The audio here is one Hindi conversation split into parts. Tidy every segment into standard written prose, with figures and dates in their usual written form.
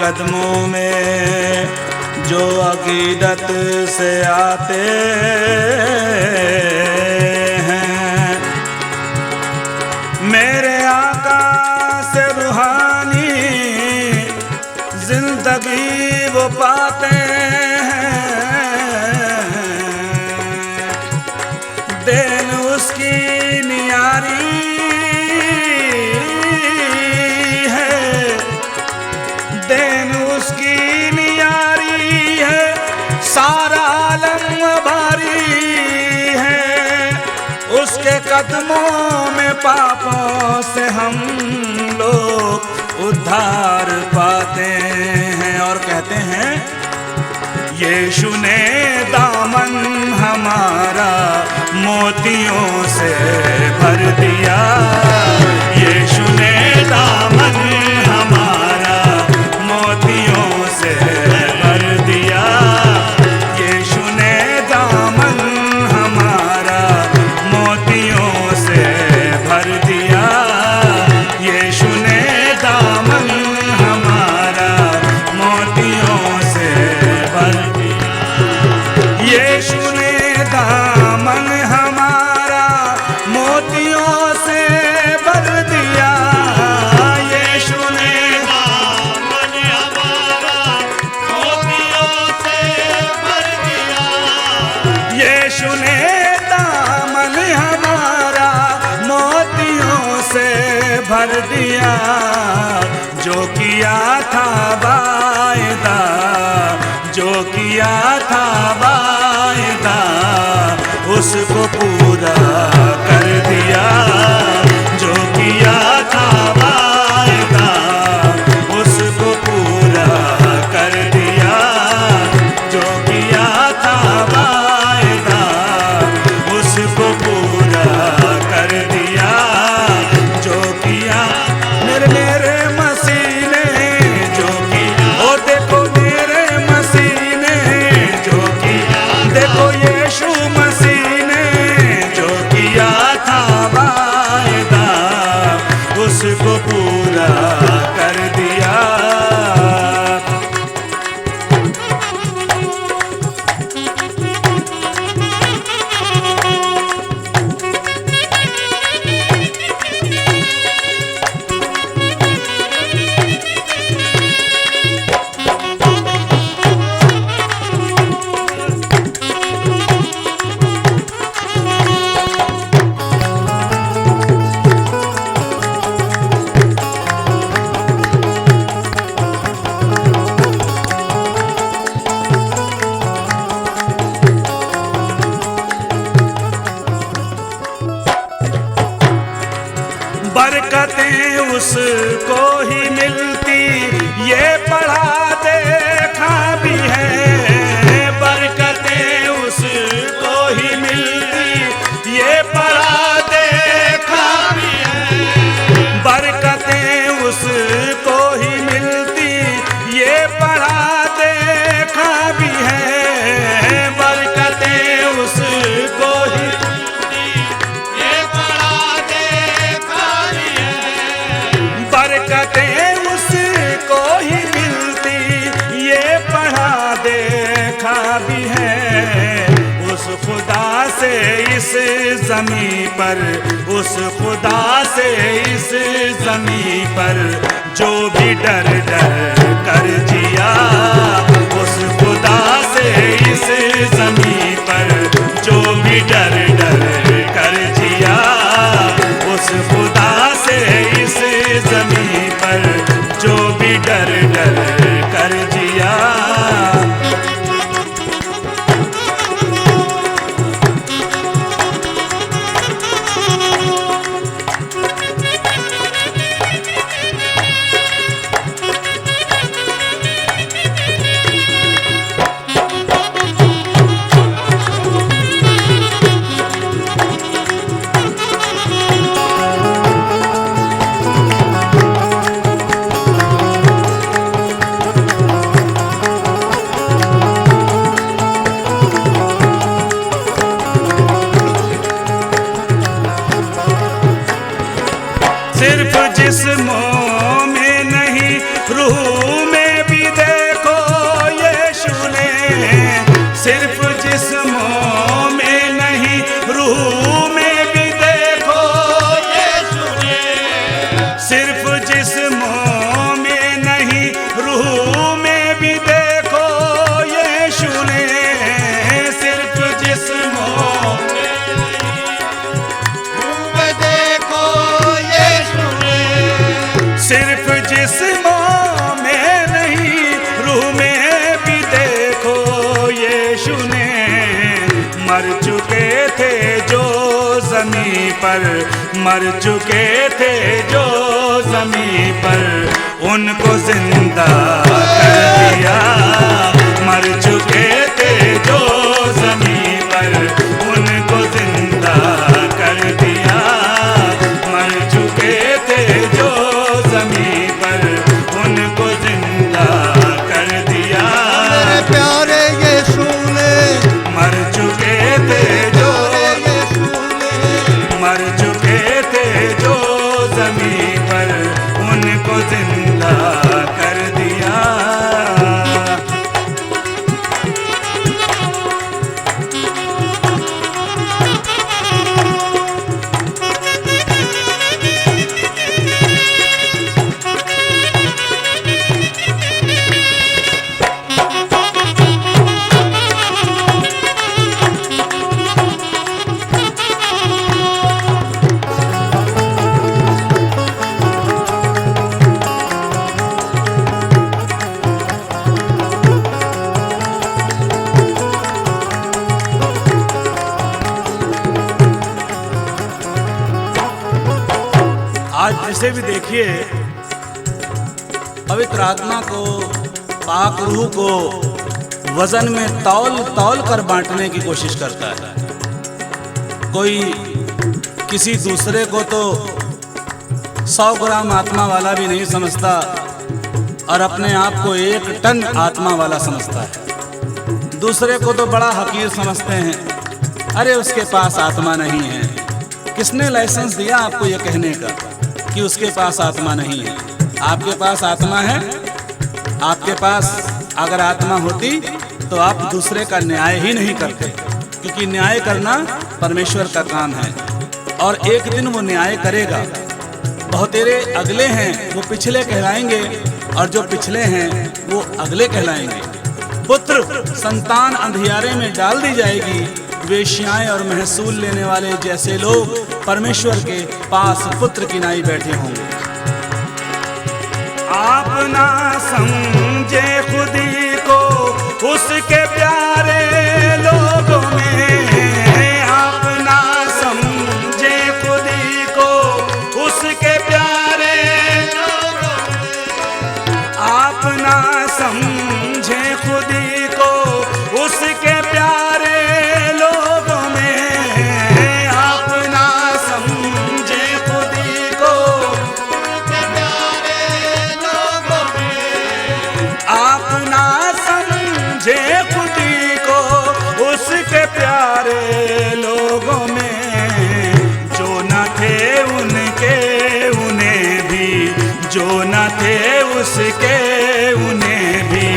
कदमों में जो अकीदत से आते हैं, मेरे आका से रूहानी जिंदगी वो पाते हैं। देन उसकी नियारी है, देन उसकी नियारी है, सारा आलम भारी है। उसके कदमों में पापों से हम लोग उद्धार पाते हैं। और कहते हैं यीशु ने दामन हमारा मोतियों से भर दिया, यीशु ने दामन हमारा मोतियों से भर दिया, यीशु ने दामन हमारा मोतियों से भर दिया, यीशु ने दामन हमारा मोतियों से भर दिया, यीशु ने दामन हमारा मोतियों से भर दिया, यीशु ने दामन हमारा मोतियों से भर दिया, यीशु ने दामन हमारा मोतियों से भर दिया। जो किया था वायदा, जो किया था वायदा, उसको पूरा कर दिया, जो किया था वायदा, उसको पूरा कर दिया, जो किया था वायदा, उसको पूरा कर दिया, जो किया मेरे मसीह ने, जो किया ओ देखो मेरे मसीह ने, जो किया देखो यीशु मसीह ने, जो किया था वायदा, उसको पूरा कर दिया। बरकतें उसको ही मिलती, ये पढ़ा देखा भी है, बरकतें उसको ही मिलती, ये पढ़ा देखा भी है, बरकतें उसको ही मिलती, ये पढ़ा देखा भी है, बरकतें उसको ही बरकतें उसको ही मिलती, ये पढ़ा देखा भी है। उस खुदा से इस ज़मीं पर, उस खुदा से इस ज़मीं पर जो भी डर डर कर जिया, उस खुदा से इस ज़मीं पर जो भी डर डर कर जिया, उस खुदा से इस ज़मीं पर जो भी डर डर कर जिया। सिर्फ जिस्मों में नहीं रूह में भी देखो यीशु ने, सिर्फ जिस्मों में नहीं रूह में भी देखो यीशु ने सिर्फ जिस्मों में देखो यीशु ने, सिर्फ जिस्मों में नहीं रूह में भी देखो यीशु ने मर चुके थे जो ज़मीं पर मर चुके थे जो ज़मीं पर उनको जिंदा कर दिया मर चुके थे जो ज़मीं पर उनको जिंदा कर दिया मर चुके थे जो ज़मीं पर उनको जिंदा कर दिया मेरे प्यारे यीशु ने, मर चुके थे जो यीशु ने, मर चुके थे जो ज़मीं पर उनको जिंदा कर दिया। आज जिसे भी देखिए पवित्र आत्मा को पाक रूह को वजन में तौल तौल कर बांटने की कोशिश करता है। कोई किसी दूसरे को तो 100 ग्राम आत्मा वाला भी नहीं समझता और अपने आप को 1 टन आत्मा वाला समझता है। दूसरे को तो बड़ा हकीर समझते हैं, अरे उसके पास आत्मा नहीं है। किसने लाइसेंस दिया आपको यह कहने का कि उसके पास आत्मा नहीं है? आपके पास आत्मा है। आपके पास अगर आत्मा होती तो आप दूसरे का न्याय ही नहीं करते, क्योंकि न्याय करना परमेश्वर का काम है और एक दिन वो न्याय करेगा। बहुतेरे अगले हैं वो पिछले कहलाएंगे और जो पिछले हैं वो अगले कहलाएंगे। पुत्र संतान अंधियारे में डाल दी जाएगी। वेश्याएं और महसूल लेने वाले जैसे लोग परमेश्वर के पास पुत्र की नाई बैठे होंगे। आप ना समझे खुदी को उसके प्यारे लोगों में, आप ना समझे खुदी को उसके प्यारे लोगों में, आप ना समझे खुदी को उसके प्यारे लोगों में, आप ना समझे खुदी को के प्यारे लोगों में, आप ना समझे खुदी को उसके प्यारे लोगों में। जो न थे उनके उन्हें भी, जो न थे उसके उन्हें भी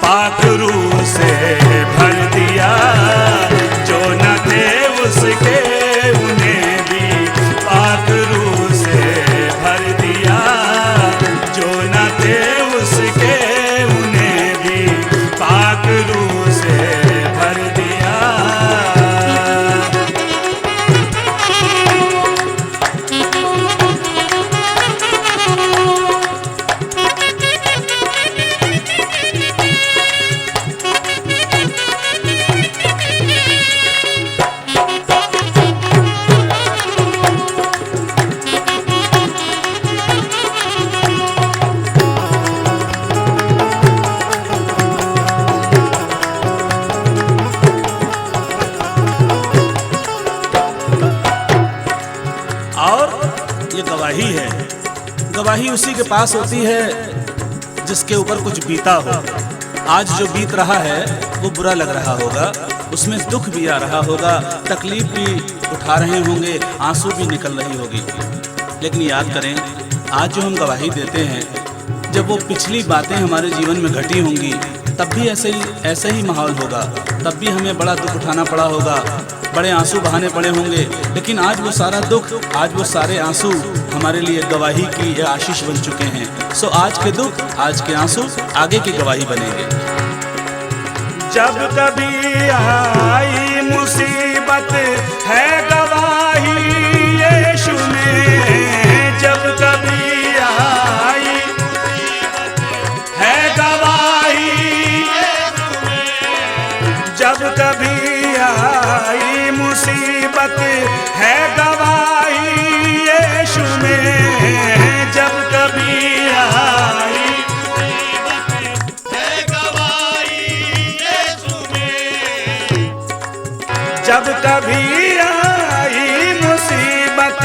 पाक रूह से भर दिया। जो न थे उसके उन्हें भी पाक रूह से भर दिया। जो न थे उसके उन्हें भी पाक रूह से भर दिया। गवाही है। गवाही उसी के पास होती है जिसके ऊपर कुछ बीता हो। आज जो बीत रहा है वो बुरा लग रहा होगा, उसमें दुख भी आ रहा होगा, तकलीफ भी उठा रहे होंगे, आंसू भी निकल रही होगी। लेकिन याद करें, आज जो हम गवाही देते हैं, जब वो पिछली बातें हमारे जीवन में घटी होंगी तब भी ऐसे ही माहौल होगा, तब भी हमें बड़ा दुख उठाना पड़ा होगा, बड़े आंसू बहाने पड़े होंगे। लेकिन आज वो सारा दुख, आज वो सारे आंसू हमारे लिए गवाही की या आशीष बन चुके हैं। सो आज के दुख, आज के आंसू आगे की गवाही बनेंगे। जब कभी आई मुसीबत है गवाही यीशु में, जब कभी आई है गवाही, जब कभी आई मुसीबत है गवाही यीशु में, जब कभी आई जब कभी आई मुसीबत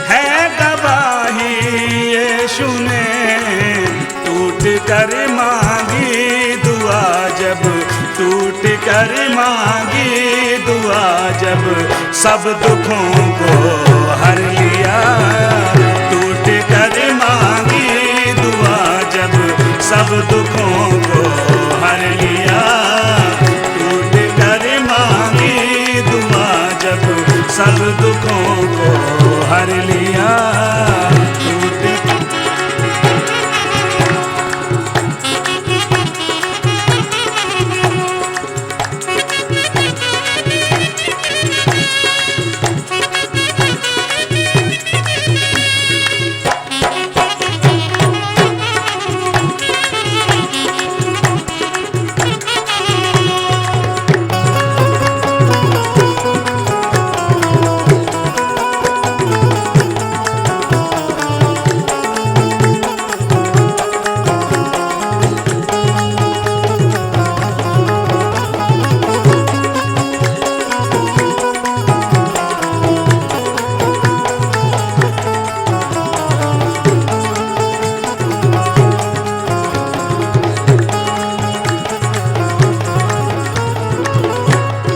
है गवाही यीशु ने टूट कर मांगी दुआ, जब टूट कर मांगी दुआ, जब सब दुखों को हर लिया, टूट कर मांगी दुआ, जब सब दुखों को हर लिया, टूट कर मांगी दुआ, जब सब दुखों को हर लिया।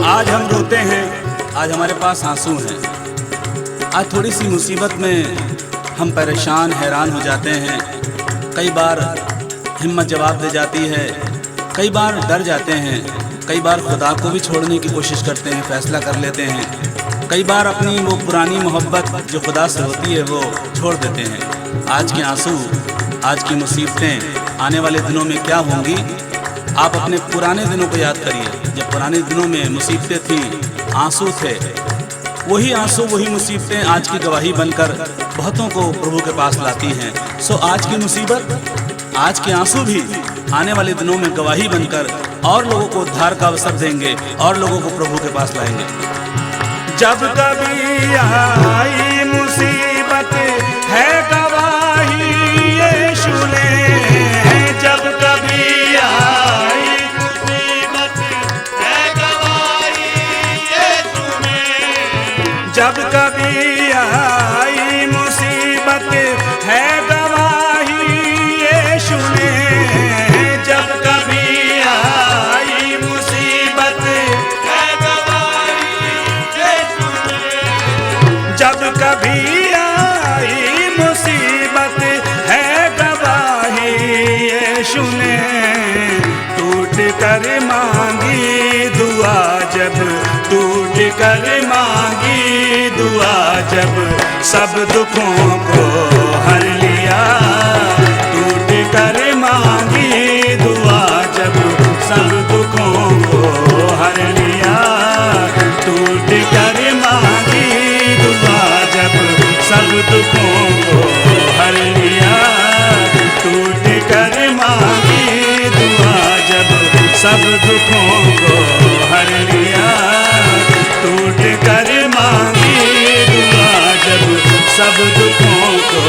आज हम रोते हैं, आज हमारे पास आंसू हैं। आज थोड़ी सी मुसीबत में हम परेशान हैरान हो जाते हैं। कई बार हिम्मत जवाब दे जाती है, कई बार डर जाते हैं, कई बार खुदा को भी छोड़ने की कोशिश करते हैं, फैसला कर लेते हैं। कई बार अपनी वो पुरानी मोहब्बत जो खुदा से होती है वो छोड़ देते हैं। आज के आंसू, आज की मुसीबतें आने वाले दिनों में क्या होंगी, आप अपने पुराने दिनों को याद करिए। जब पुराने दिनों में मुसीबतें थी, आंसू थे, वही आंसू, वही मुसीबतें आज की गवाही बनकर बहुतों को प्रभु के पास लाती हैं। सो आज की मुसीबत, आज के आंसू भी आने वाले दिनों में गवाही बनकर और लोगों को उद्धार का अवसर देंगे और लोगों को प्रभु के पास लाएंगे। जब कभी आई मुसीबत है गवाही यीशु ने, जब कभी आई मुसीबत है गवाही यीशु ने, जब कभी आई मुसीबत है गवाही यीशु ने, जब कभी आई मुसीबत है गवाही यीशु ने, जब कभी आई मुसीबत है गवाही यीशु ने टूट कर मांगी दुआ, जब टूट कर मांगी दुआ, जब सब दुखों को हर लिया, टूट कर मांगी दुआ, जब सब दुखों को हर लिया, टूट कर मांगी दुआ, जब सब दुखों को हर लिया, टूट कर मांगी दुआ, जब सब दुखों को हर लिया, टूट कर मांगी दुआ, जब सब दुखों को